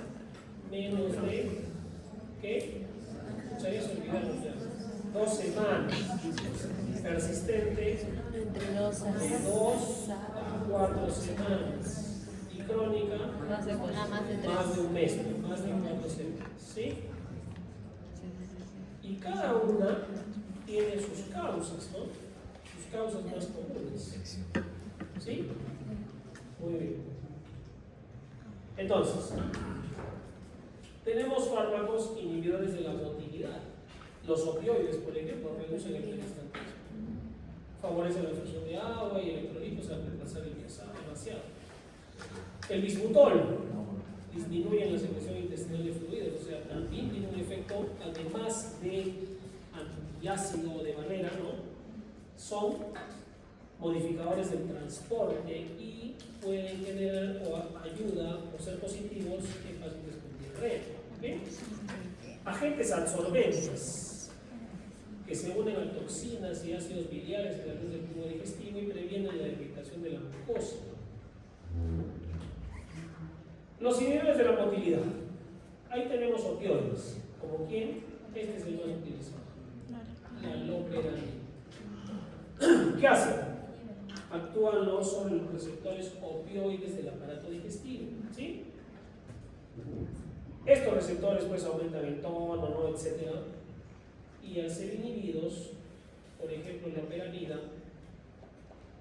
menos de, ¿qué? Ya se olvidaron ya. 2 semanas. Persistente Entre 2 de 2 a 4 semanas. Y crónica, Más de 3. más de un mes, más de 4 semanas. ¿Sí? Y cada una tiene sus causas, ¿no? Sus causas más comunes. ¿Sí? Muy bien. Entonces, tenemos fármacos inhibidores de la motilidad. Los opioides, por ejemplo, reducen el peristaltismo. Favorecen la absorción de agua y electrolitos al reemplazar el vaciado. El bismutol disminuye la secreción intestinal de fluidos, o sea, también tiene un efecto, además de antiácido o de barrera, ¿no? Son modificadores del transporte y pueden generar o ayuda o ser positivos en pacientes con diarrea. ¿Okay? Agentes absorbentes que se unen a toxinas y ácidos biliares en la luz del tubo digestivo y previenen la irritación de la mucosa. Los inhibidores de la motilidad. Ahí tenemos opioides. ¿Como quién? Este es el más utilizado. La loperamida. ¿Qué hacen? Actúan no sobre los receptores opioides del aparato digestivo. ¿Sí? Estos receptores pues aumentan el tono, ¿no? Etcétera. Y al ser inhibidos, por ejemplo la loperamida,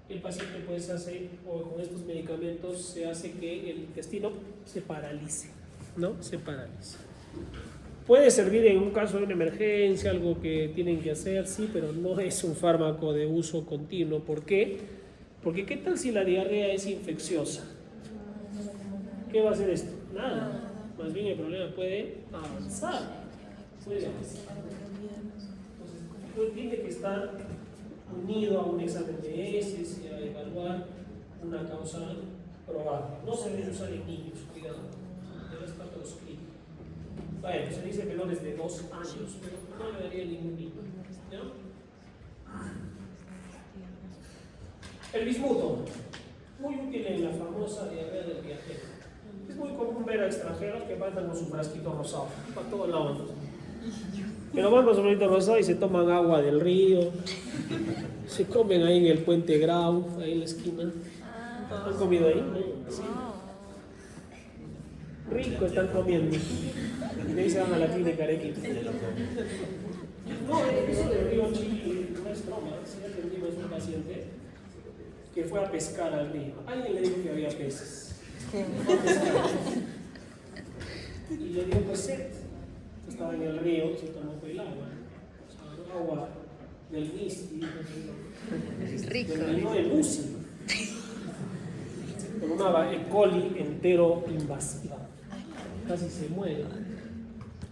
el paciente pues hace, o con estos medicamentos se hace que el intestino se paralice, ¿no? Se paralice. Puede servir en un caso de una emergencia, algo que tienen que hacer, sí, pero no es un fármaco de uso continuo. ¿Por qué? Porque ¿qué tal si la diarrea es infecciosa? ¿Qué va a hacer esto? Nada. Más bien el problema puede avanzar. Puede avanzar. Entonces, tiene que estar unido a un examen de heces y a evaluar una causa probable. No se debe usar en niños, cuidado, debe estar proscrito. Bueno, se dice menores de 2 años, pero no le daría ningún niño. ¿Ya? El bismuto, muy útil en la famosa diarrea del viajero. Es muy común ver a extranjeros que mandan con su frasquito rosado, para todos lados. Que lo van con su frasquito rosado y se toman agua del río, se comen ahí en el puente Grau, ahí en la esquina. ¿Han comido ahí? Sí. Rico están comiendo. Y de ahí se van a la clínica Arequipa. No, eso del río Chile no es broma. Si atendimos a un paciente que fue a pescar al río. Alguien le dijo que había peces. Fue a pescar. Y le dio pues sed. Estaba en el río, se tomó el agua. O sea, agua del Misti, Rico. del vino de Lucy. Con una E. coli entero invasiva. Casi se muere.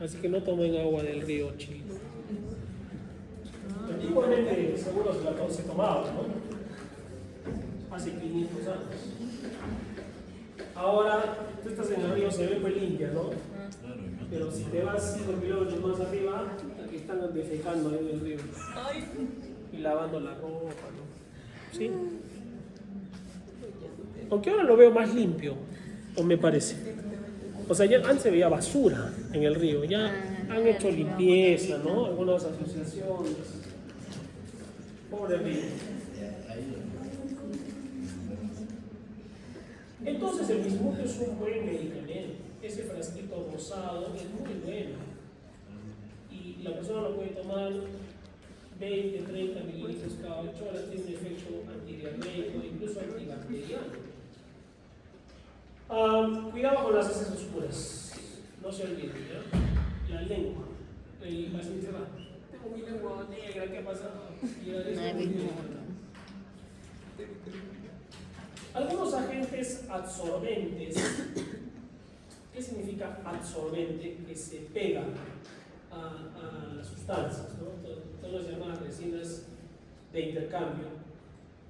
Así que no tomen agua del río Chile. Antiguamente seguro se tomaba, ¿no? Hace 500 años. Ahora, tú estás en el río, se ve pues limpia, ¿no? Pero si te vas 5 kilómetros más arriba, aquí están defecando en el río. Y lavando la ropa, ¿no? ¿Sí? Aunque ahora lo veo más limpio, o me parece. O sea, ya antes se veía basura en el río, ya han hecho limpieza, ¿no? Algunas asociaciones. Pobre río. Entonces el bismuto es un buen medicamento. Ese frasquito rosado es muy bueno. Y la persona lo puede tomar 20, 30 mililitros cada 8 horas, tiene un efecto antidiarreico, incluso antibacteriano. Cuidado con las heces oscuras, no se olviden, ¿ya? La lengua, el paciente va, tengo mi lengua negra, ¿qué pasa? Algunos agentes absorbentes, ¿qué significa absorbente? Que se pega a las sustancias, ¿no? Son las llamadas resinas de intercambio.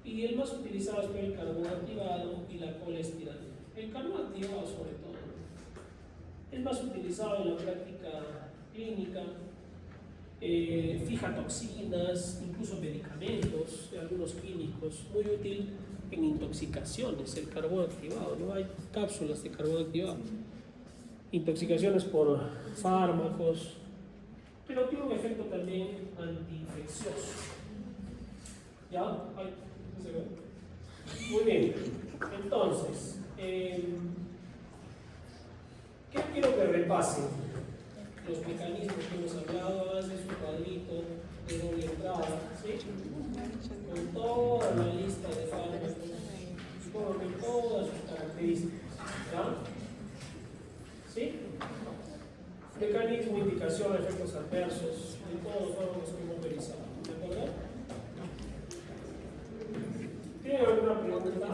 Y el más utilizado es el carbón activado y la colesterol. El carbón activado sobre todo es más utilizado en la práctica clínica, fija toxinas, incluso medicamentos, algunos químicos, muy útil en intoxicaciones, el carbón activado, ¿no? Hay cápsulas de carbón activado, intoxicaciones por fármacos, pero tiene un efecto también antiinfeccioso. ¿Ya? Ay, ¿se ve? Muy bien. Entonces, ¿qué quiero que repasen? Los mecanismos que hemos hablado, hace su cuadrito de doble entrada, ¿sí? Con toda la lista de fármacos, con todas sus características, ¿ya? ¿Sí? Mecanismo, indicación, efectos adversos, de todos los fármacos que hemos revisado, ¿de acuerdo? ¿Tienen alguna pregunta?